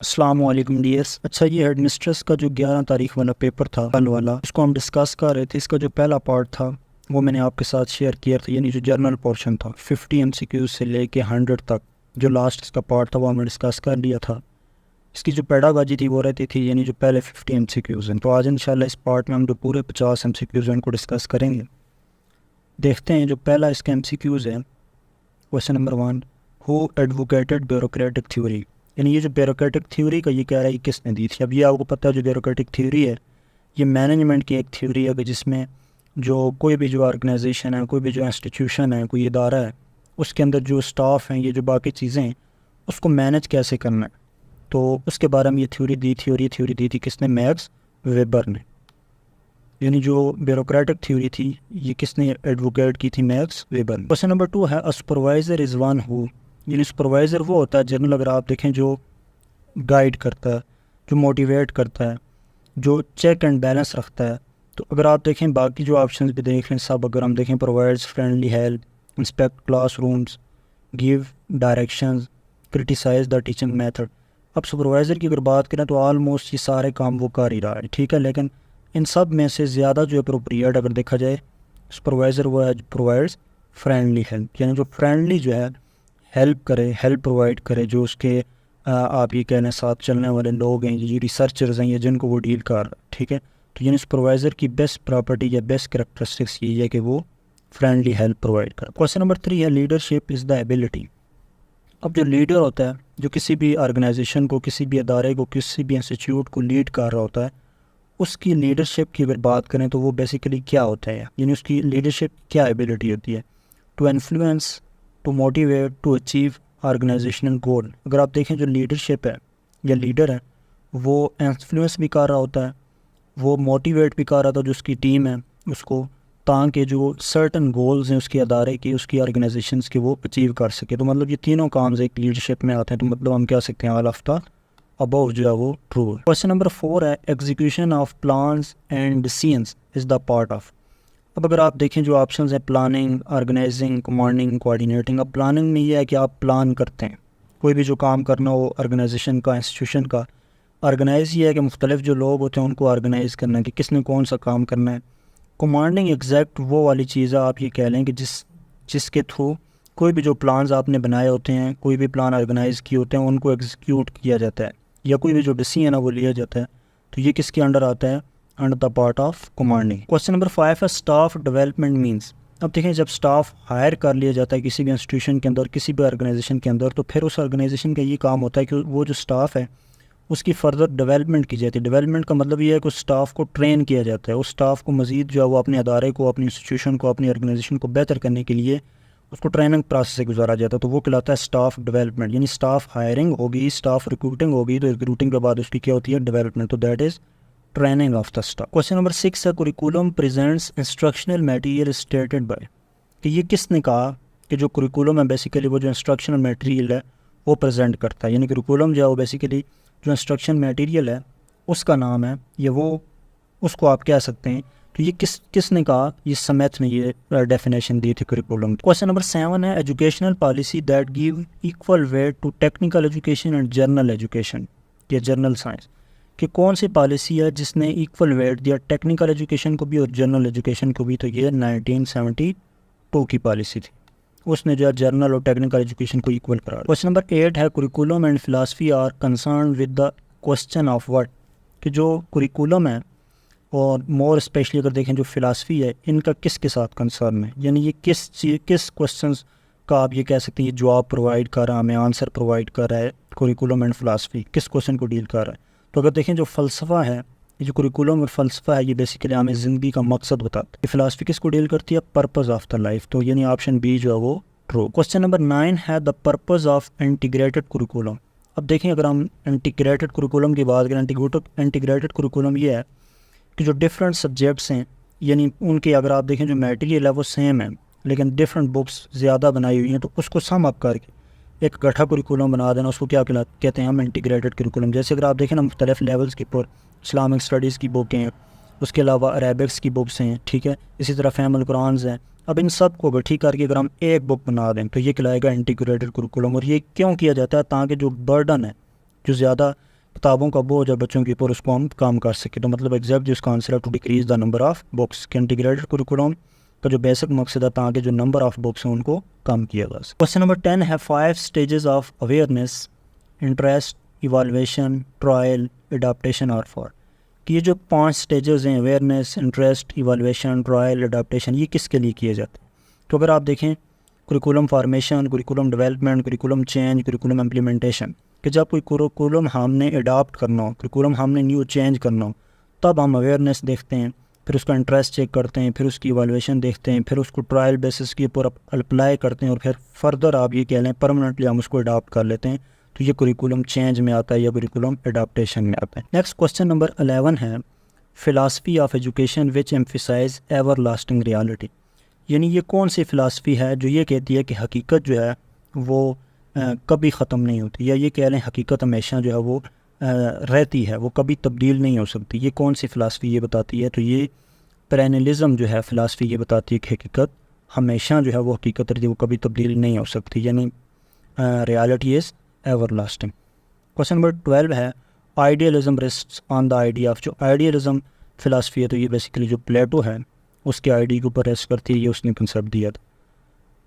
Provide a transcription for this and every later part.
अस्सलाम वालेकुम डियर्स। अच्छा, ये हेडमिस्ट्रेस का जो 11 तारीख वाला पेपर था कल वाला, उसको हम डिस्कस कर रहे थे। इसका जो पहला पार्ट था वो मैंने आपके साथ शेयर किया था, यानी जो जर्नल पोर्शन था 50 MCQs से लेके 100 तक। जो लास्ट इसका पार्ट था वो हमने डिस्कस कर लिया था। इसकी जो पेडागोजी थी वो रहती थी, यानी जो पहले 50 MCQs हैं। तो आज इंशाल्लाह इस पार्ट में हम जो पूरे 50 MCQs हैं उनको डिस्कस करेंगे। देखते हैं जो पहला इसका MCQs है। Question number 1, who advocated bureaucratic theory. यानी ये जो ब्यूरोक्रेटिक थ्योरी का ये कह रहा है किसने दी थी। अब ये आपको पता है जो ब्यूरोक्रेटिक थ्योरी है ये मैनेजमेंट की एक थ्योरी है कि जिसमें जो कोई भी जो ऑर्गेनाइजेशन है, कोई भी जो इंस्टीट्यूशन है, कोई इदारा है, उसके अंदर जो स्टाफ हैं, ये जो बाकी चीज़ें हैं, उसको मैनेज कैसे करना है, तो उसके बारे में ये थ्योरी दी थी। और ये थ्योरी दी थी किसने? मैक्स वेबर ने। यानी जो ब्यूरोक्रेटिक थ्योरी थी ये किसने एडवोकेट की थी? Max weber. क्वेश्चन नंबर 2 है, a supervisor is one who. यानी सुपरवाइज़र वो होता है जनरल, अगर आप देखें, जो गाइड करता है, जो मोटिवेट करता है, जो चेक एंड बैलेंस रखता है। तो अगर आप देखें बाकी जो ऑप्शंस भी देख लें सब, अगर हम देखें provides friendly help, inspect classrooms, give directions, criticise the teaching method. अब सुपरवाइज़र की अगर बात करें तो ऑलमोस्ट ये सारे काम वो कर ही रहा है, ठीक है। लेकिन इन सब में से ज़्यादा जो अप्रोप्रिएट अगर देखा जाए सुपरवाइज़र वो है प्रोवाइड्स फ्रेंडली हेल्प। यानी जो फ्रेंडली जो है हेल्प करे, हेल्प प्रोवाइड करे, जो उसके आप ये कहने साथ चलने वाले लोग हैं, जो रिसर्चर्स हैं या जिनको वो डील कर रहा है, ठीक है। तो यानी सुपरवाइज़र की बेस्ट प्रॉपर्टी या बेस्ट करेक्टरिस्टिक्स ये है कि वो फ्रेंडली हेल्प प्रोवाइड कर। क्वेश्चन नंबर 3 है, लीडरशिप इज़ द एबिलिटी। अब जो लीडर होता है, जो किसी भी ऑर्गेनाइजेशन को, किसी भी अदारे को, किसी भी इंस्टीट्यूट को लीड कर रहा होता है, उसकी लीडरशिप की अगर बात करें तो वो बेसिकली क्या होता है, यानी उसकी लीडरशिप क्या एबिलिटी होती है? To influence, to motivate, to achieve organisational goal. अगर आप देखें जो लीडरशिप है या लीडर है वो इन्फ्लुएंस भी कर रहा होता है, वो मोटिवेट भी कर रहा था जो उसकी टीम है उसको, ताकि जो सर्टन गोल्स हैं उसके अदारे की, उसकी ऑर्गेनाइजेशंस के, वो अचीव कर सके। तो मतलब ये तीनों काम एक लीडरशिप में आते हैं। तो मतलब हम कह सकते हैं ऑल ऑफ द अबव जो है वो ट्रू। क्वेश्चन नंबर 4 है, execution of plans and decisions is the part of. अब अगर आप देखें जो ऑप्शंस हैं, प्लानिंग, ऑर्गेनाइजिंग, कमांडिंग, कोऑर्डिनेटिंग। अब प्लानिंग में ये है कि आप प्लान करते हैं कोई भी जो काम करना हो ऑर्गेनाइजेशन का, इंस्टीट्यूशन का। ऑर्गेनाइज ये है कि मुख्तलिफ जो लोग होते हैं उनको ऑर्गेनाइज़ करना है कि किसने कौन सा काम करना है। कमांडिंग एग्जैक्ट वो वाली चीज़ है, आप ये कह लें कि जिसके थ्रू कोई भी जो प्लान्स आपने बनाए होते हैं, कोई भी प्लान ऑर्गेनाइज़ किए होते हैं, उनको एग्जीक्यूट किया जाता है, या कोई भी जो डिसीजन है वो लिया जाता है। तो ये किसके अंडर आता है? Under the part of commanding. Question number 5 है, स्टाफ डेवलपमेंट मीन्स। अब देखें जब स्टाफ हायर कर लिया जाता है किसी भी इंस्टीट्यूशन के अंदर, किसी भी ऑर्गेनाइजेशन के अंदर, तो फिर उस ऑर्गेनाइजेशन का ये काम होता है कि वो जो स्टाफ है उसकी फ़र्दर डेवलपमेंट की जाती है। डेवलपमेंट का मतलब ये है कि उस स्टाफ को ट्रेन किया जाता है, उस स्टाफ को मज़ीद जो है वो अपने अदारे को, अपनी इंस्टीट्यूशन को, अपनी ऑर्गेनाइजेशन को बेहतर करने के लिए उसको ट्रेनिंग प्रोसेस से गुजारा जाता है। तो वो कहलाता है स्टाफ डेवलपमेंट। यानी स्टाफ हायरिंग होगी, स्टाफ रिक्रूटिंग होगी, तो रिक्रूटिंग के बाद उसकी क्या होती है? डेवलपमेंट। तो that is training of the staff. Question number 6 है, curriculum presents instructional material stated by. कि ये किसने कहा कि जो कुरिकुलम है बेसिकली वो जो इंस्ट्रक्शनल मटेरियल है वो प्रेजेंट करता है। यानी कुरिकुलम जो है वो बेसिकली जो इंस्ट्रक्शन मटेरियल है उसका नाम है, या वो उसको आप कह सकते हैं। तो ये किसने कहा? ये स्मिथ ने ये डेफिनेशन दी थी कुरिकुलम। क्वेश्चन नंबर 7 है, educational policy that give equal weight to technical education and general education या जनरल साइंस। कि कौन सी पॉलिसी है जिसने इक्वल वेट दिया टेक्निकल एजुकेशन को भी और जनरल एजुकेशन को भी? तो ये 1972 की पॉलिसी थी, उसने जो है जनरल और टेक्निकल एजुकेशन को इक्वल करा। क्वेश्चन नंबर 8 है, curriculum and philosophy are concern with the question of what. कि जो कुरिकुलम है और मोर स्पेशली अगर देखें जो फ़िलासफ़ी है, इनका किसके साथ कंसर्न है? यानी ये किस क्वेश्चंस का आप ये कह सकते हैं ये जवाब प्रोवाइड कर रहा है, हमें आंसर प्रोवाइड कर रहा है। कुरिकुलम एंड फ़िलासफ़ी किस क्वेश्चन को डील कर रहा है? तो अगर देखें जो फ़लसफ़ा है, ये जो कुरिकुलम और फ़लसफ़ा है, ये बेसिकली हमें ज़िंदगी का मकसद बताता है। फ़िलासफ़ी किसको डील करती है? Purpose of the life. तो यानी ऑप्शन बी जो है वो ट्रू। क्वेश्चन नंबर 9 है, the purpose of integrated curriculum. अब देखें अगर हम इंटीग्रेटेड कुरिकुलम की बात करें, इंटीग्रेटेड कुरिकुलम ये है कि जो डिफरेंट सब्जेक्ट्स हैं, यानी उनके अगर आप देखें जो मटेरियल है वो सेम है लेकिन डिफरेंट बुक्स ज़्यादा बनाई हुई हैं, तो उसको सम अप करके एक गठा कुरिकुलम बना देना, उसको क्या कहते हैं हम? Integrated curriculum. जैसे अगर आप देखें ना मुख्तलिफ लेवल्स के ऊपर इस्लामिक स्टडीज़ की बुकें हैं, उसके अलावा अरेबिक्स की बुक्स हैं, ठीक है, इसी तरह फ़हमुल कुरान हैं। अब इन सब को ठीक करके अगर हम एक बुक बना दें तो ये कहलाएगा इंटीग्रेटेड कुरिकुलम। और ये क्यों किया जाता है? ताकि जो बर्डन है, जो ज़्यादा किताबों का बोझ है बच्चों के ऊपर, उसको हम कम कर सकें। तो मतलब एग्जैक्टली उसका आंसर है to decrease the number of books के इंटीग्रेटेड कुरिकुलम का जो बेसिक मकसद है ताकि जो नंबर ऑफ बुक्स हैं उनको कम किया जा सके। क्वेश्चन नंबर 10 है 5 stages of awareness, interest, evaluation, trial, adaptation और फॉर। कि ये जो 5 स्टेजेस हैं, awareness, interest, evaluation, trial, adaptation, ये किसके लिए किए जाते हैं? तो अगर आप देखें curriculum formation, curriculum development, curriculum change, curriculum implementation, कि जब कोई कुरिकुलम हमने अडॉप्ट करना हो, कुरिकुलम हमने न्यू चेंज करना हो, तब हम अवेयरनेस देखते हैं, फिर उसका इंटरेस्ट चेक करते हैं, फिर उसकी इवाल्वेशन देखते हैं, फिर उसको ट्रायल बेसिस के ऊपर अप्लाई करते हैं और फिर फर्दर आप ये कह लें परमानेंटली हम उसको अडॉप्ट कर लेते हैं। तो ये कुरिकुलम चेंज में आता है या कुरिकुलम अडॉप्टेशन में आता है। नेक्स्ट क्वेश्चन नंबर 11 है philosophy of education which emphasise ever lasting reality. यानी ये कौन सी फ़िलासफ़ी है जो ये कहती है कि हकीकत जो है वो कभी ख़त्म नहीं होती, या ये कह लें हकीकत हमेशा जो है वो रहती है, वो कभी तब्दील नहीं हो सकती। ये कौन सी फ़िलासफ़ी ये बताती है? तो ये पेरेनलिज़म जो है फ़िलासफ़ी ये बताती है कि हकीकत हमेशा जो है वो हकीकत रहती है, वो कभी तब्दील नहीं हो सकती, यानी reality is everlasting. Question number 12 है idealism rests on the idea of. जो आइडियलिज़म फ़िलासफ़ी है तो ये बेसिकली जो प्लेटो है उसके आइडिया के ऊपर रेस्ट करती है, ये उसने कंसेप्ट दिया था।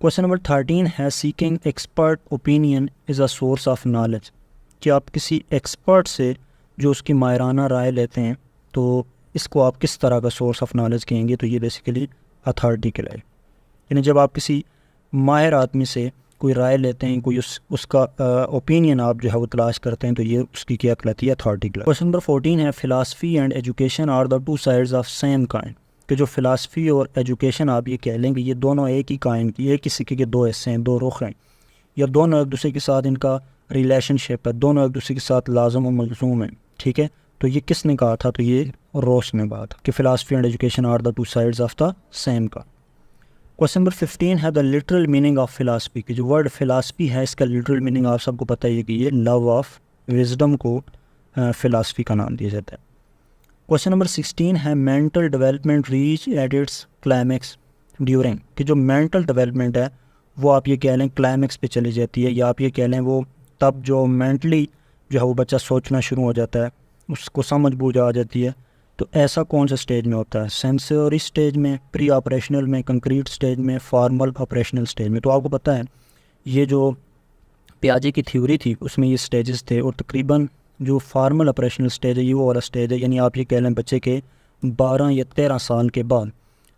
क्वेश्चन नंबर 13 है seeking expert opinion is a source of knowledge. कि आप किसी एक्सपर्ट से जो उसकी माहिराना राय लेते हैं तो इसको आप किस तरह का सोर्स ऑफ नॉलेज कहेंगे? तो ये बेसिकली अथॉरिटी कहलाए। यानी जब आप किसी माहिर आदमी से कोई राय लेते हैं, कोई उसका ओपिनियन आप जो है वो तलाश करते हैं, तो ये उसकी क्या कहलाती है? अथॉरिटी कहलाती है। क्वेश्चन नंबर 14 है philosophy and education are the two sides of same coin. कि जो फ़िलासफ़ी और एजुकेशन आप ये कह लेंगे ये दोनों एक ही काइन की, एक ही सिक्के के दो हिस्से हैं, दो रुख हैं, या दोनों एक दूसरे के साथ इनका रिलेशनशिप है, दोनों एक दूसरे के साथ लाजम और मलज़ूम है। ठीक है, तो ये किसने कहा था? तो ये रोस ने कहा था कि philosophy and education are the two sides of the same का। क्वेश्चन नंबर 15 है the literal meaning of philosophy. की जो वर्ड फ़िलासफ़ी है इसका लिटरल मीनिंग आप सबको पता है कि ये लव ऑफ विजडम को फ़िलासफ़ी का नाम दिया जाता है। क्वेश्चन नंबर 16 है mental development reach at its climax during. कि जो मेंटल डेवलपमेंट है वो आप ये कह लें क्लाइमेक्स पे चली जाती है, या आप ये कह लें वो तब जो मेंटली जो है वो बच्चा सोचना शुरू हो जाता है, उसको समझ बूझ आ जाती है। तो ऐसा कौन सा स्टेज में होता है? सेंसरी स्टेज में, प्री ऑपरेशनल में, कंक्रीट स्टेज में, फॉर्मल ऑपरेशनल स्टेज में। तो आपको पता है ये जो पियाजे की थ्योरी थी उसमें ये स्टेजेस थे, और तकरीबन जो फार्मल ऑपरेशनल स्टेज है ये वो वाला स्टेज है, यानी आप ये कह लें बच्चे के 12 या 13 साल के बाद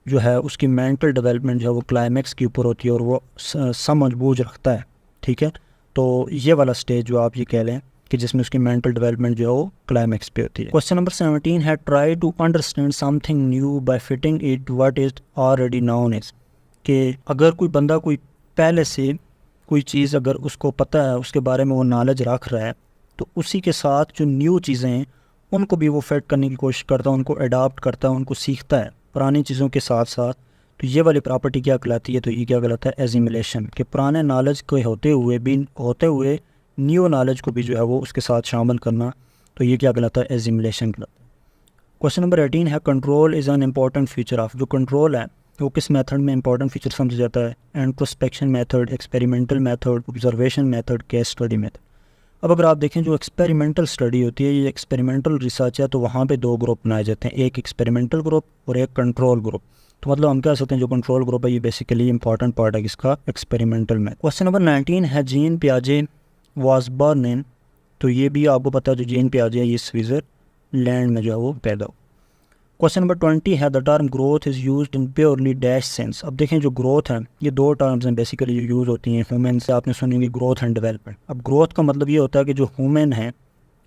जो है उसकी मेंटल डेवलपमेंट जो है वो क्लाइमेक्स के ऊपर होती है और वो समझ बूझ रखता है। ठीक है, तो ये वाला स्टेज जो आप ये कह लें कि जिसमें उसकी मेंटल डेवलपमेंट जो है वो क्लाइमेक्स पे होती है। क्वेश्चन नंबर 17 है try to understand something new by fitting it what is already known is. कि अगर कोई बंदा कोई पहले से कोई चीज़ अगर उसको पता है, उसके बारे में वो नॉलेज रख रहा है, तो उसी के साथ जो न्यू चीज़ें हैं उनको भी वो फिट करने की कोशिश करता है, उनको अडॉप्ट करता है, उनको सीखता है पुरानी चीज़ों के साथ साथ। तो ये वाली प्रॉपर्टी क्या कहलाती है? तो ये क्या कहलाता है? एजिमुलेशन। कि पुराने नॉलेज के होते हुए न्यू नॉलेज को भी जो है वो उसके साथ शामिल करना, तो ये क्या कहलाता है? एजिमुलेशन कहलाता है। क्वेश्चन नंबर 18 है control is an important feature of. जो कंट्रोल है वो किस मेथड में इंपॉर्टेंट फीचर समझा जाता है? Introspection method, experimental method, observation method, case study method. अब अगर आप देखें जो एक्सपेरिमेंटल स्टडी होती है, ये एक्सपेरिमेंटल रिसर्च है, तो वहाँ पे 2 ग्रुप बनाए जाते हैं, एक एक्सपेरिमेंटल ग्रुप और एक कंट्रोल ग्रुप। तो मतलब हम कह सकते हैं जो कंट्रोल ग्रुप है ये बेसिकली इंपॉर्टेंट पार्ट है इसका एक्सपेरिमेंटल में। क्वेश्चन नंबर 19 है जीन पियाजे वाज बॉर्न इन। तो ये भी आपको पता है जो जीन पियाजे है ये स्विट्ज़रलैंड में जो है वो पैदा हो। क्वेश्चन नंबर 20 है the term growth is used in purely dash sense. अब देखें जो ग्रोथ है ये 2 टर्म्स हैं बेसिकली जो यूज़ होती हैं ह्यूमन से, आपने सुनी होगी ग्रोथ एंड डेवलपमेंट। अब ग्रोथ का मतलब ये होता है कि जो ह्यूमन है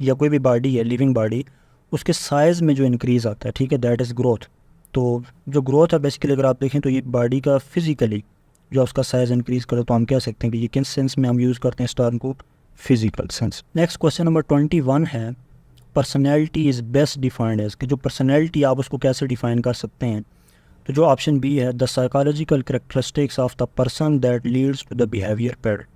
या कोई भी बॉडी है, लिविंग बॉडी, उसके साइज़ में जो इंक्रीज़ आता है, ठीक है, दैट इज़ ग्रोथ। तो जो ग्रोथ है बेसिकली अगर आप देखें तो ये बॉडी का फिज़िकली जो उसका साइज़ इंक्रीज़ करे, तो हम कह सकते हैं कि ये किस सेंस में हम यूज़ करते हैं इस टर्म को? Physical sense. Next question number 21 है personality is best defined as. कि जो पर्सनैलिटी आप उसको कैसे डिफ़ाइन कर सकते हैं? तो जो ऑप्शन बी है the psychological characteristics of the person that leads to the behaviour pattern.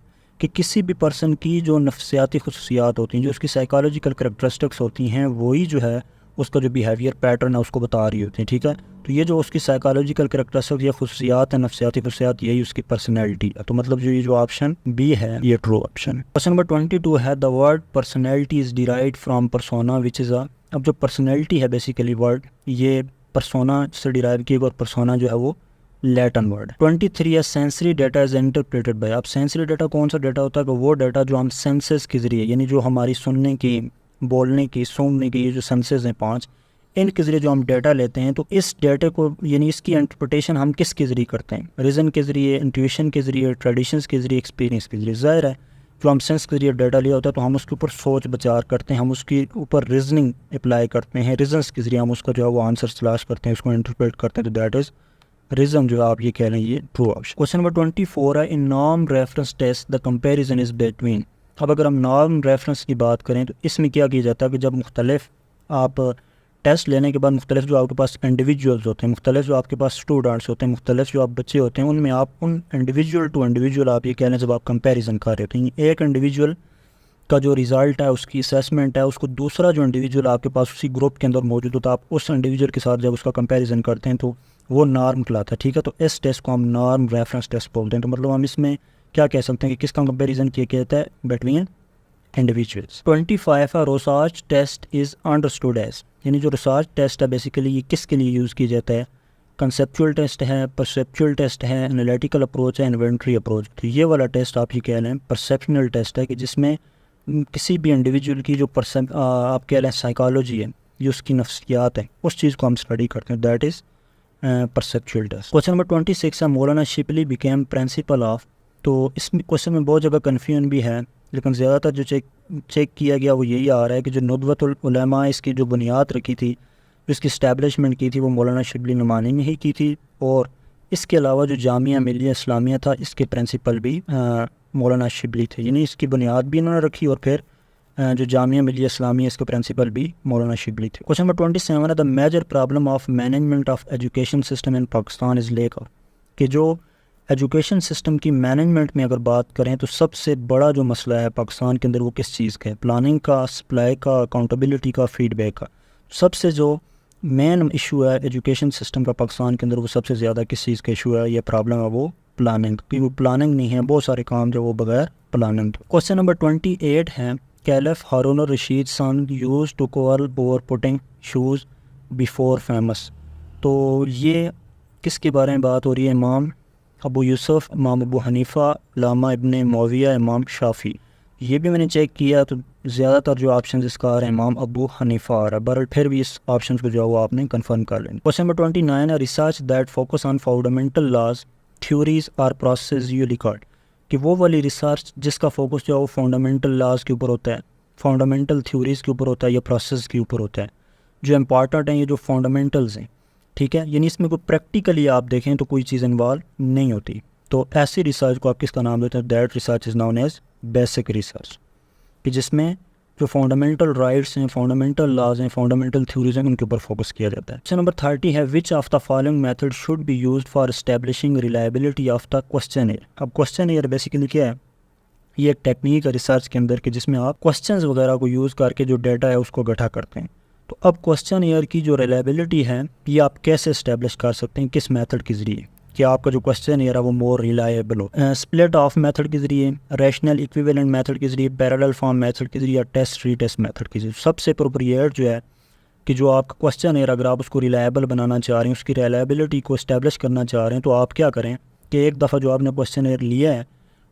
कि किसी भी पर्सन की जो नफ्सियाती खुसूसियात होती हैं, जो उसकी साइकोलॉजिकल करेक्टरिस्टिक्स होती हैं, वही जो है उसका जो बिहेवियर पैटर्न है उसको बता रही होती है, ठीक है। तो ये जो उसकी साइकोलॉजिकल कैरेक्टरिस्टिक या खुसूसियात है, नफ्सियाती खुसूसियात, यही उसकी पर्सनैलिटी है। तो मतलब जो ये जो ऑप्शन बी है ये ट्रू ऑप्शन है। क्वेश्चन नंबर 22 है the word personality is derived from persona which is अब जो पर्सनैलिटी है बेसिकली वर्ड ये पर्सोना से डिराइव की, और पर्सोना जो है वो लैटिन वर्ड। 23 है sensory data is interpreted bye. अब सेंसरी डाटा कौन सा डाटा होता है? कि वो डाटा जो हम सेंसेस के ज़रिए, यानी जो हमारी सुनने की, बोलने की, सूंघने की, ये जो सेंसेस हैं 5, इनके ज़रिए जो हम डाटा लेते हैं, तो इस डाटे को यानी इसकी इंटरप्रिटेशन हम किसके ज़रिए करते हैं? रीज़न के ज़रिए, इंट्यूशन के ज़रिए, ट्रेडिशंस के ज़रिए, एक्सपीरियंस के ज़रिए। ज़ाहिर है जो हम सेंस के ज़रिए डाटा लिया होता है तो हम उसके ऊपर सोच विचार करते हैं, हम उसके ऊपर रीजनिंग अप्लाई करते हैं, रीजन्स के ज़रिए हम उसका जो है वो आंसर तलाश करते हैं, उसको इंटरप्रेट करते हैं। तो दैट इज़ रीज़न जो आप ये कह रहे हैं ये ट्रू ऑप्शन। क्वेश्चन नंबर 24 है in norm reference test the comparison is between. अब अगर हम नॉर्म रेफरेंस की बात करें तो इसमें क्या किया जाता है कि जब मुख्तलिफ आप टेस्ट लेने के बाद मुख्तलिफ जो आपके पास इंडिविजुअल्स होते हैं, मुख्तलिफ जो आपके पास स्टूडेंट्स होते हैं, मुख्तलिफ जो आप बच्चे होते हैं, उनमें आप उन इंडिविजुअल टू इंडिविजुअल आप ये कह रहे हैं जब आप कंपेरिजन कर रहे होते हैं, एक इंडिविजुअल का जो रिज़ल्ट है, उसकी असेसमेंट है, उसको दूसरा जो इंडिविजुअल आपके पास उसी ग्रुप के अंदर मौजूद होता है, आप उस इंडिविजुअल के साथ जब उसका कंपैरिजन करते हैं तो वो नॉर्म कहलाता है, ठीक है। तो इस टेस्ट को हम नॉर्म रेफरेंस टेस्ट बोलते हैं। तो मतलब हम इसमें क्या कह सकते हैं कि किसका कंपैरिजन किया जाता है? Between individuals. 25 है research test is understood as, यानी जो रिसर्च टेस्ट है बेसिकली ये किसके लिए यूज़ किया जाता है? कंसेप्चुअल टेस्ट है, परसेप्चुअल टेस्ट है, एनालिटिकल अप्रोच है, इन्वेंट्री अप्रोच। तो ये वाला टेस्ट आप ये कह रहे हैं परसेप्शनल टेस्ट है, कि जिसमें किसी भी इंडिविजुअल की जो आप कह रहे हैं साइकोलॉजी है, जो उसकी नफ्सियात है, उस चीज़ को हम स्टडी करते हैं, that is perceptual test. Question number 26 है मौलाना शिबली बिकेम प्रिंसिपल ऑफ। तो इस क्वेश्चन में बहुत जगह कन्फ्यूजन भी है, लेकिन ज़्यादातर जो चेक किया गया वो यही आ रहा है कि जो नुदवतुल उलमा इसकी जो बुनियाद रखी थी, इसकी इस्टेब्लिशमेंट की थी, वो मौलाना शिबली नुमानी ने ही की थी। और इसके अलावा जो जामिया मिलिया इस्लामिया था, इसके प्रिंसिपल भी मौलाना शिबली थे, यानी इसकी बुनियाद भी इन्होंने रखी, और फिर जो जामिया मिलिया इस्लामिया इसके प्रिंसिपल भी मौलाना शिबली थे। क्वेश्चन नंबर 27 है the major problem of management of education system in Pakistan is lack of. कि जो एजुकेशन सिस्टम की मैनेजमेंट में अगर बात करें तो सबसे बड़ा जो मसला है पाकिस्तान के अंदर वो किस चीज़ का है? प्लानिंग का, सप्लाई का, अकाउंटेबिलिटी का, फीडबैक का। सबसे जो मेन इशू है एजुकेशन सिस्टम का पाकिस्तान के अंदर, वो सबसे ज़्यादा किस चीज़ का इशू है? ये प्रॉब्लम है वो प्लानिंग, क्योंकि वो प्लानिंग नहीं है, बहुत सारे काम जो वो बगैर प्लानिंग। क्वेश्चन नंबर 28 है caliph Harun Rashid son used to call over putting shoes before famous. तो ये किसके बारे में बात हो रही है? इमाम अबू यूसुफ, इमाम अबू हनीफ़ा, लामा इब्ने मौविया, इमाम शाफ़ी। ये भी मैंने चेक किया तो ज़्यादातर जो ऑप्शन इसका आ रहा है इमाम अबू हनीफ़ा आ रहा है, बट फिर भी इस ऑप्शन को जो है वो आपने कन्फर्म कर लेना। क्वेश्चन नंबर 29 है research that focus on fundamental laws theories और प्रोसेस यू रिकॉर्ड। कि वो वाली रिसर्च जिसका फोकस जो है वो फंडामेंटल लॉज के ऊपर होता है, फंडामेंटल थ्योरीज़ के ऊपर होता है या प्रोसेस के ऊपर होता है, जो इम्पॉर्टेंट हैं, ये जो फंडामेंटल्स हैं, ठीक है। यानी इसमें कोई प्रैक्टिकली आप देखें तो कोई चीज़ इन्वॉल्व नहीं होती। तो ऐसी रिसर्च को आप किसका नाम देते हैं? That research is known as basic research, कि जिसमें जो फंडामेंटल राइट्स हैं, फंडामेंटल लॉज हैं, फंडामेंटल थ्योरीज हैं, उनके ऊपर फोकस किया जाता है। क्वेश्चन नंबर 30 है which of the following method should be used for establishing reliability of the questionnaire. अब क्वेश्चनएयर बेसिकली क्या है? ये एक टेक्निक है रिसर्च के अंदर कि जिसमें आप क्वेश्चंस वगैरह को यूज़ करके जो डाटा है उसको इकट्ठा करते हैं। तो अब क्वेश्चनएयर की जो रिलायबिलिटी है ये आप कैसे इस्टेब्लिश कर सकते हैं? किस मेथड के ज़रिए कि आपका जो क्वेश्चनएयर है वो मोर रिलायबल हो? स्प्लिट ऑफ मेथड के ज़रिए, रैशनल इक्विवेलेंट मेथड के ज़रिए, पैरेलल फॉर्म मेथड के ज़रिए, टेस्ट रीटेस्ट मेथड के ज़रिए। सबसे अप्रोप्रिएट जो है कि जो आपका क्वेश्चनएयर अगर आप उसको रिलायबल बनाना चाह रहे हैं, उसकी रिलायबिलिटी को इस्टेब्लिश करना चाह रहे हैं, तो आप क्या करें कि एक दफ़ा जो आपने क्वेश्चनएयर लिया है,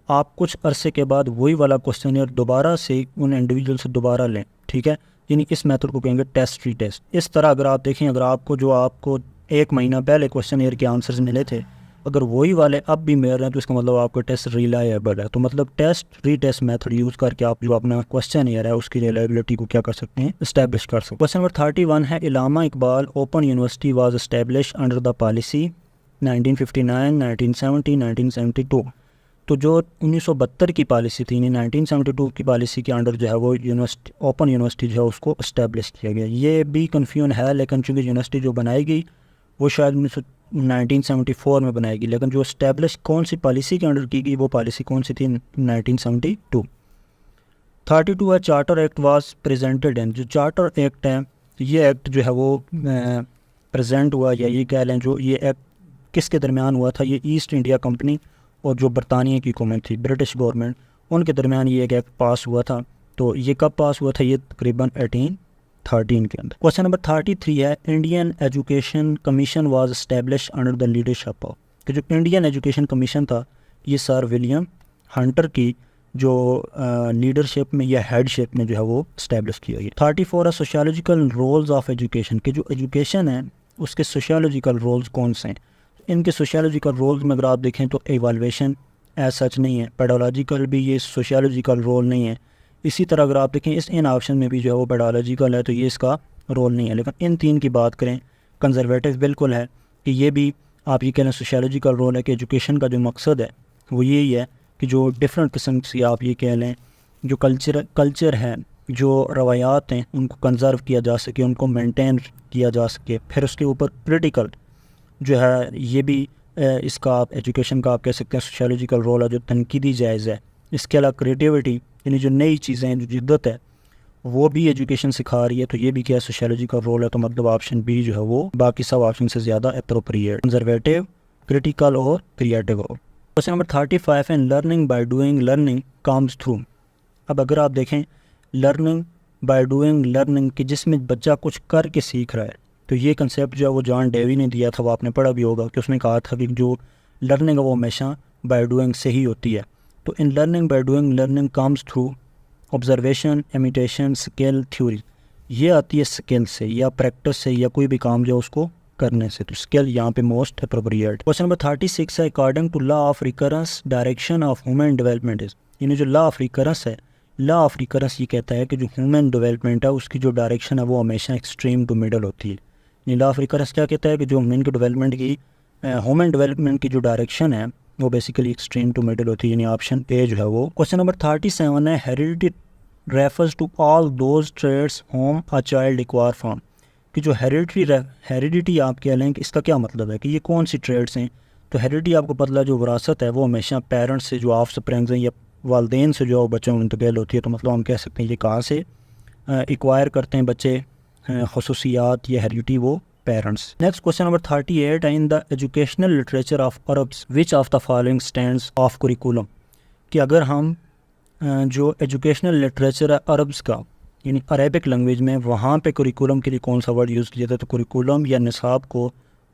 आप कुछ अरसे के बाद वही वाला क्वेश्चनएयर दोबारा से उन इंडिविजुअल से दोबारा लें, ठीक है। यानी इस मेथड को कहेंगे टेस्ट रीटेस्ट। इस तरह अगर आप देखें, अगर आपको 1 महीना पहले क्वेश्चनएयर के आंसर्स मिले थे, अगर वही वाले अब भी मिल रहे हैं तो इसका मतलब आपका टेस्ट रिलायबल है। तो मतलब टेस्ट रीटेस्ट मेथड यूज़ करके आप जो अपना क्वेश्चनएयर है उसकी रिलायबिलिटी को क्या कर सकते हैं? इस्टेब्लिश कर सकते हैं। क्वेश्चन नंबर 31 है Allama Iqbal open university was establish under the policy 1959, 1970, 1972। तो जो 1972 की पॉलिसी थी, 1972 की पॉलिसी के अंडर जो है वो यूनिवर्सिटी, ओपन यूनिवर्सिटी जो है उसको इस्टेब्लिश किया गया। ये भी कन्फ्यूजन है, लेकिन चूँकि यूनिवर्सिटी जो बनाई गई वो शायद 1974 में बनाई गई, लेकिन जो इस्टेब्लिश कौन सी पॉलिसी के अंडर की गई वो पॉलिसी कौन सी थी? 1972। 32 है charter act was presented in. जो चार्टर एक्ट है तो ये एक्ट जो है वो प्रेजेंट हुआ, या ये कह लें जो ये एक्ट किसके दरमियान हुआ था, ये ईस्ट इंडिया कंपनी और जो बरतानिया की हुकूमत थी, ब्रिटिश गवर्नमेंट, उनके दरमियान ये एक एक्ट पास हुआ था। तो ये कब पास हुआ था, ये तकरीबन 1813 के अंदर। क्वेश्चन नंबर 33 है, Indian education commission was establish under the leadership of, कि जो इंडियन एजुकेशन कमीशन था ये सर विलियम हंटर की जो लीडरशिप में या हेडशिप में जो है वो इस्टेब्लिश किया गया। 34 है, सोशियोलॉजिकल रोल्स ऑफ एजुकेशन, कि जो एजुकेशन है उसके सोशियोलॉजिकल रोल्स कौन से हैं। इनके सोशियोलॉजिकल रोल्स में अगर आप देखें तो एवालुएशन एज सच नहीं है, पेडोलॉजिकल भी ये सोशियोलॉजिकल रोल नहीं है। इसी तरह अगर आप देखें इन ऑप्शन में भी जो है वो पेडोलॉजिकल है, तो ये इसका रोल नहीं है। लेकिन इन तीन की बात करें, कंजर्वेटिव बिल्कुल है कि ये भी आप ये कह लें सोशियोलॉजिकल रोल है, कि एजुकेशन का जो मकसद है वो यही है कि जो डिफरेंट किस्म की आप ये कह लें जो कल्चर है, जो रवायात हैं, उनको कंजर्व किया जा सके, उनको मेंटेन किया जा सके। फिर उसके ऊपर क्रिटिकल जो है ये भी इसका आप एजुकेशन का आप कह सकते हैं सोशियोलॉजिकल रोल है, जो तनकीदी जायज़ है। इसके अलावा क्रिएटिविटी यानी जो नई चीज़ें हैं, जो जिद्दत है, वो भी एजुकेशन सिखा रही है, तो ये भी क्या सोशियोलॉजिकल रोल है। तो मतलब ऑप्शन बी जो है वो बाकी सब ऑप्शन से ज़्यादा अप्रोप्रिएट, कंजर्वेटिव, क्रिटिकल और क्रिएटिव हो। क्वेश्चन नंबर 35 है, learning by doing learning comes through. अब अगर आप देखें लर्निंग बाय डूइंग लर्निंग कि जिसमें बच्चा कुछ करके सीख रहा है, तो ये कंसेप्ट जो है वो जॉन डेवी ने दिया था, वो आपने पढ़ा भी होगा कि उसने कहा था कि जो लर्निंग है वो हमेशा बाय डूइंग से ही होती है। तो in learning by doing learning comes through observation, imitation, skill, theory. ये आती है स्किल से या प्रैक्टिस से या कोई भी काम जो उसको करने से, तो स्किल यहाँ पे मोस्ट अप्रोप्रिएट। क्वेश्चन नंबर 36 है, according to law of recurrence direction of human development is, यानी जो लॉ ऑफ रिकरेंस है, लॉ ऑफ रिकरेंस ये कहता है कि जो ह्यूमन डेवलपमेंट है उसकी जो डायरेक्शन है वो हमेशा एक्सट्रीम टू मिडल होती है। लॉ ऑफ रिकरेंस क्या कहता है कि जो ह्यूमन डेवलपमेंट की जो डायरेक्शन है वो बेसिकली एक्सट्रीम टू मिडल होती है, यानी ऑप्शन ए जो है वो। क्वेश्चन नंबर 37 है, heredity refers to all those traits whom a child acquire from, कि जो हेरिडिटी आप कह लें कि इसका क्या मतलब है कि ये कौन सी ट्रेड्स हैं। तो हेरिडिटी आपको पता है जो विरासत है वो हमेशा पेरेंट्स से जो ऑफ स्प्रिंग्स हैं या वालदेन से जो बच्चों में इंतकाल होती है। तो मतलब हम कह सकते हैं ये कहाँ से एक्वायर करते हैं बच्चे खसूसियात या हेरिडिटी, वो पेरेंट्स। नेक्स्ट क्वेश्चन नंबर 38 है, in the educational literature of Arabs which of the following stands of curriculum, कि अगर हम जो एजुकेशनल लिटरेचर है अरब्स का यानी अरेबिक लैंग्वेज में, वहाँ पे कुरिकुलम के लिए कौन सा वर्ड यूज़ किया जाता है। तो कुरिकुलम या निसाब को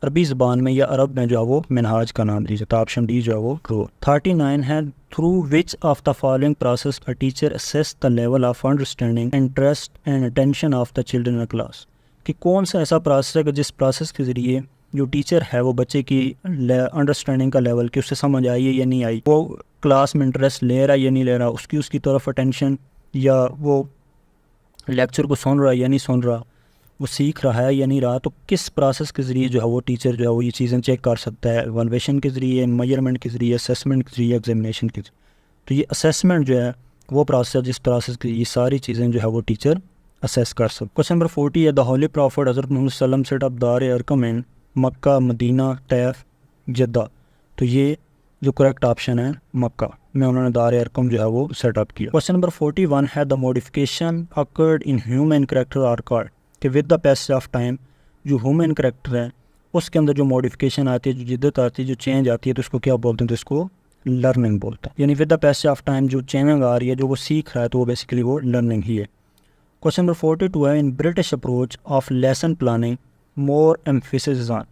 अरबी ज़बान में या अरब में जो है वो मिनहाज का नाम दिया जाता है। ऑप्शन डी जो है वो ट्रू। 39 है, through which of the following process a teacher assess the level of understanding, interest and attention of the children in class, कि कौन सा ऐसा प्रोसेस है कि जिस प्रोसेस के ज़रिए जो टीचर है वो बच्चे की अंडरस्टैंडिंग का लेवल कि उससे समझ आई है या नहीं आई, वो क्लास में इंटरेस्ट ले रहा है या नहीं ले रहा, उसकी तरफ अटेंशन, या वो लेक्चर को सुन रहा है या नहीं सुन रहा, वो सीख रहा है या नहीं रहा। तो किस प्रोसेस के ज़रिए जो है वो टीचर जो है वो ये चीज़ें चेक कर सकता है, इवैल्यूएशन के ज़रिए, मेजरमेंट के ज़रिए, असेसमेंट के ज़रिए, एग्जामिनेशन के ज़रिए। तो ये असेसमेंट जो है वो प्रोसेस जिस प्रोसेस की ये सारी चीज़ें जो है वो टीचर असेस कर सकते। क्वेश्चन नंबर 40 है, द होली प्रॉफिट हज़रत मोहम्मद सल्लम सेट अप दार अरकम इन मक्का, मदीना, तैफ, जद्दा। तो ये जो करेक्ट ऑप्शन है मक्का में उन्होंने दार अरकम जो है वो सेटअप किया। क्वेश्चन नंबर 41 है, the modification occurred in human character are called, कि with the passage of time जो ह्यूमन करेक्टर है उसके अंदर जो मॉडिफिकेशन आती है, जो जिद्दत आती है, जो चेंज आती है, तो उसको क्या बोलते हैं, तो इसको लर्निंग बोलते हैं। यानी with the passage of time जो चेंजिंग आ रही है, जो वो सीख रहा है, तो वो बेसिकली वो लर्निंग ही है। क्वेश्चन नंबर 42 है, in British approach of lesson planning more emphasis on,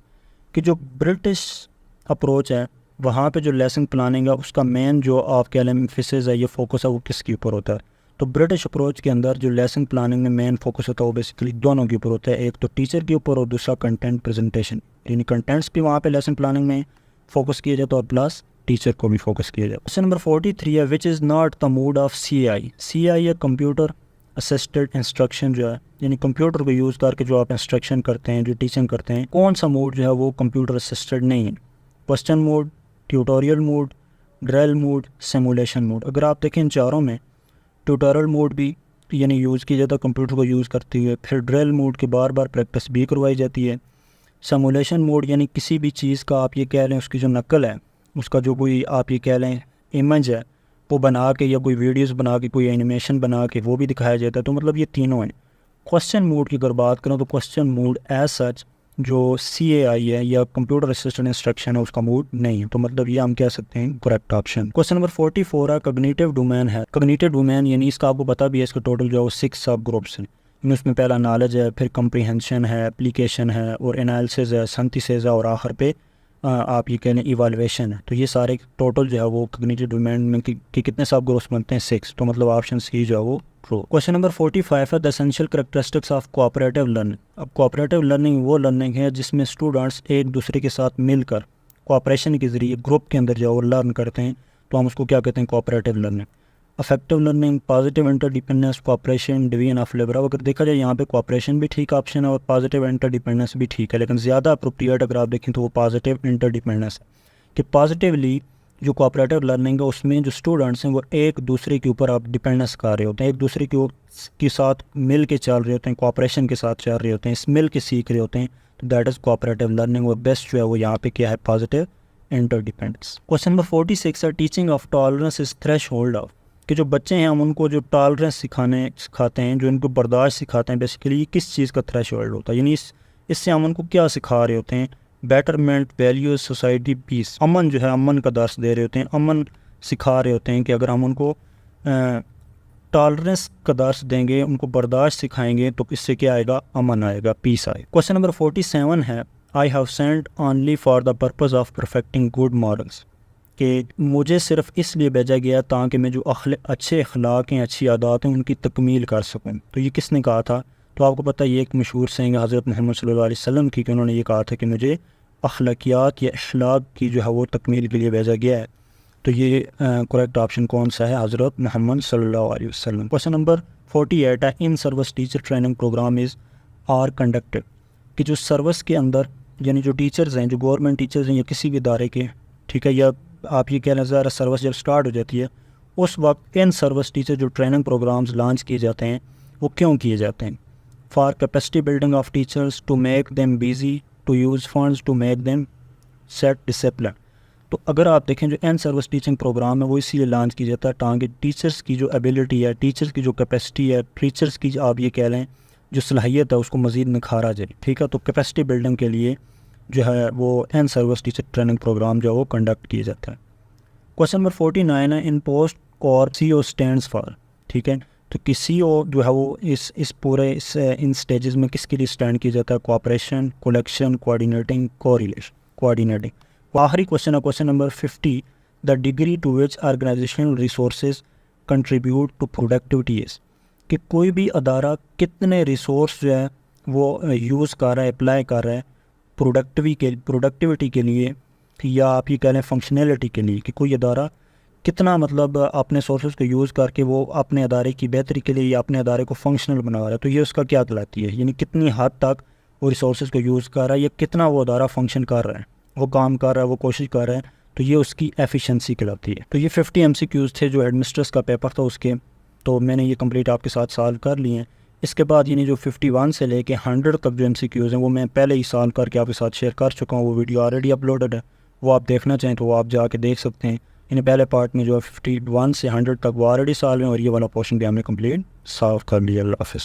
कि जो ब्रिटिश अप्रोच है वहाँ पे जो लेसन प्लानिंग है उसका मेन जो आप कह लें एम्फेसिस है, ये फोकस है, वो किसके ऊपर होता है। तो ब्रिटिश अप्रोच के अंदर जो लेसन प्लानिंग में मेन फोकस होता है वो बेसिकली दोनों के ऊपर होता है, एक तो टीचर के ऊपर और दूसरा कंटेंट प्रेजेंटेशन, यानी कंटेंट्स भी वहाँ पे लेसन प्लानिंग में फोकस किया जाता है और प्लस टीचर को भी फोकस किया जाता है। क्वेश्चन नंबर 43 है, which is not the mode of CI है कंप्यूटर असिस्टेड इंस्ट्रक्शन जो है, यानी कंप्यूटर को यूज़ करके जो आप इंस्ट्रक्शन करते हैं, जो टीचिंग करते हैं, कौन सा मोड जो है वो कंप्यूटर असिस्टेड नहीं है। Question mode, tutorial mode, drill mode, simulation mode. अगर आप देखें इन चारों में ट्यूटोरियल मोड भी यानी यूज़ किया जाता है कंप्यूटर को यूज़ करते हुए, फिर ड्रिल मोड की बार बार प्रैक्टिस भी करवाई जाती है। सिमुलेशन मोड यानी किसी भी चीज़ का आप ये कह लें उसकी जो नकल है, उसका जो कोई आप ये कह लें इमेज है वो बना के या कोई वीडियोस बना के, कोई एनिमेशन बना के वो भी दिखाया जाता है। तो मतलब ये तीनों हैं। क्वेश्चन मोड की अगर बात करें तो क्वेश्चन मोड एज सच जो CAI है या कंप्यूटर असिस्टेंट इंस्ट्रक्शन है उसका मोड नहीं है, तो मतलब ये हम कह सकते हैं करेक्ट ऑप्शन। क्वेश्चन नंबर 44 है कॉग्निटिव डोमेन है। कॉग्निटिव डोमेन यानी इसका आपको पता भी है, इसका टोटल जो है वो 6 सब ग्रुप्स हैं। उसमें पहला नॉलेज है, फिर कम्प्रीहेंशन है, एप्लीकेशन है और एनालिसिस है, सिंथेसिस है और आखिर पे आप ये कह लें इवाल्यूएशन है। तो ये सारे टोटल जो है वो कॉग्निटिव डोमेन में कि कितने सब ग्रुप्स बनते हैं 6, तो मतलब ऑप्शन सी जो है वो ट्रू। क्वेश्चन नंबर 45 है the essential characteristics of cooperative learning. अब कोऑपरेटिव लर्निंग वो लर्निंग है जिसमें स्टूडेंट्स एक दूसरे के साथ मिलकर कोऑपरेशन के ज़रिए ग्रुप के अंदर जो है वो लर्न करते हैं, तो हम उसको क्या कहते हैं cooperative learning. Affective learning, positive interdependence, cooperation, division of labour. अगर देखा जाए यहाँ पे कोऑपरेशन भी ठीक ऑप्शन है और पॉजिटिव इंटरडिपेंडेंस भी ठीक है, लेकिन ज़्यादा अप्रोप्रिएट अगर आप देखें तो वो पॉजिटिव इंटरडिपेंडेंस है कि पॉजिटिवली जो कोऑपरेटिव लर्निंग है उसमें जो स्टूडेंट्स हैं वो एक दूसरे के ऊपर आप डिपेंडेंस कर रहे होते हैं, एक दूसरे के साथ मिल के चल रहे होते हैं, कोऑपरेशन के साथ चल रहे होते हैं, मिल के सीख रहे होते हैं, तो दैट इज़ कोऑपरेटिव लर्निंग। और बेस्ट जो है वो यहाँ पे क्या है पॉजिटिव इंटरडिपेंडेंस। क्वेश्चन नंबर 46 है teaching of tolerance is threshold of. कि जो बच्चे हैं हम उनको जो टॉलरेंस सिखाते हैं, जो इनको बर्दाश्त सिखाते हैं, बेसिकली किस चीज़ का थ्रेश होल्ड होता है, यानी इससे हम उनको क्या सिखा रहे होते हैं, बेटरमेंट, वैल्यूज, सोसाइटी, पीस, अमन जो है अमन का दर्स दे रहे होते हैं, अमन सिखा रहे होते हैं कि अगर हम उनको टॉलरेंस का दर्स देंगे, उनको बर्दाश्त सिखाएंगे तो इससे क्या आएगा, अमन आएगा, पीस आएगा। क्वेश्चन नंबर 47 है I have sent only for the purpose of perfecting good morals. कि मुझे सिर्फ इसलिए भेजा गया ताकि मैं जो अच्छे अखलाक हैं, अच्छी आदत हैं, उनकी तकमील कर सकूं। तो ये किसने कहा था, तो आपको पता है ये एक मशहूर सेंग हज़रत मोहम्मद सल्लल्लाहु अलैहि वसल्लम की, कि उन्होंने ये कहा था कि मुझे अखलाकियात या अखलाक की जो है वो तकमील के लिए भेजा गया है। तो ये करेक्ट ऑप्शन कौन सा है, हज़रत मोहम्मद सल्लल्लाहु अलैहि वसल्लम। क्वेश्चन नंबर 48 है in service teacher training programme is are conducted. कि जो सर्विस के अंदर यानी जो टीचर्स हैं, जो गवर्नमेंट टीचर्स हैं या किसी भी इदारे के, ठीक है, या आप ये कह लें ज़रा सर्विस जब स्टार्ट हो जाती है उस वक्त इन सर्विस टीचर जो ट्रेनिंग प्रोग्राम्स लॉन्च किए जाते हैं वो क्यों किए जाते हैं, for capacity building of teachers, to make them busy, to use funds, to make them set discipline. तो अगर आप देखें जो इन सर्विस टीचिंग प्रोग्राम है वो इसीलिए लॉन्च किया जाता है ताकि टीचर्स की जो एबिलिटी है, टीचर्स की जो कैपेसिटी है, टीचर्स की आप ये कह लें जो सलाहियत है उसको मज़ीद निखारा जाए, ठीक है। तो कैपेसिटी बिल्डिंग के लिए जो है वो in service teacher training programme जो है वो कंडक्ट किया जाता है। क्वेश्चन नंबर 49 है इन पोस्ट और CO स्टैंड्स फॉर, ठीक है। तो कि CO जो है वो इस पूरे इन स्टेजेस में किसके लिए स्टैंड किया जाता है, cooperation, collection, coordinating, correlation, coordinating. आखिरी क्वेश्चन है question number 50 the degree to which organisational resources contribute to productivity is. कि कोई भी अदारा कितने रिसोर्स जो है वो यूज़ कर रहा है, अप्लाई कर रहा है प्रोडक्टिविटी के लिए, या आप ये कह लें फंक्शनैलिटी के लिए, कि कोई अदारा कितना मतलब अपने सोर्सेज को यूज़ करके वो अपने अदारे की बेहतरी के लिए या अपने अदारे को फंक्शनल बना रहा है, तो ये उसका क्या कहलाती है, यानी कितनी हद तक वो रिसोर्सेज को यूज़ कर रहा है या कितना वो अदारा फंक्शन कर रहा है, वो काम कर रहा है, वो कोशिश कर रहा है, तो ये उसकी एफिशिएंसी कहलाती है। तो ये 50 MCQs थे जो हेडमिस्ट्रेस का पेपर था उसके, तो मैंने ये कंप्लीट आपके साथ सॉल्व कर लिए हैं। इसके बाद यानी जो 51 से लेके 100 तक जो MCQs हैं वो मैं पहले ही सॉल्व करके आपके साथ शेयर कर चुका हूँ, वो वीडियो ऑलरेडी अपलोडेड है, वो आप देखना चाहें तो वो आप जाके देख सकते हैं। यानी पहले पार्ट में जो है 51 से 100 तक वो ऑलरेडी सॉल्व हैं और ये वाला पोर्शन भी हमने कंप्लीट सॉल्व कर लिया। अल्लाह हाफ़िज़।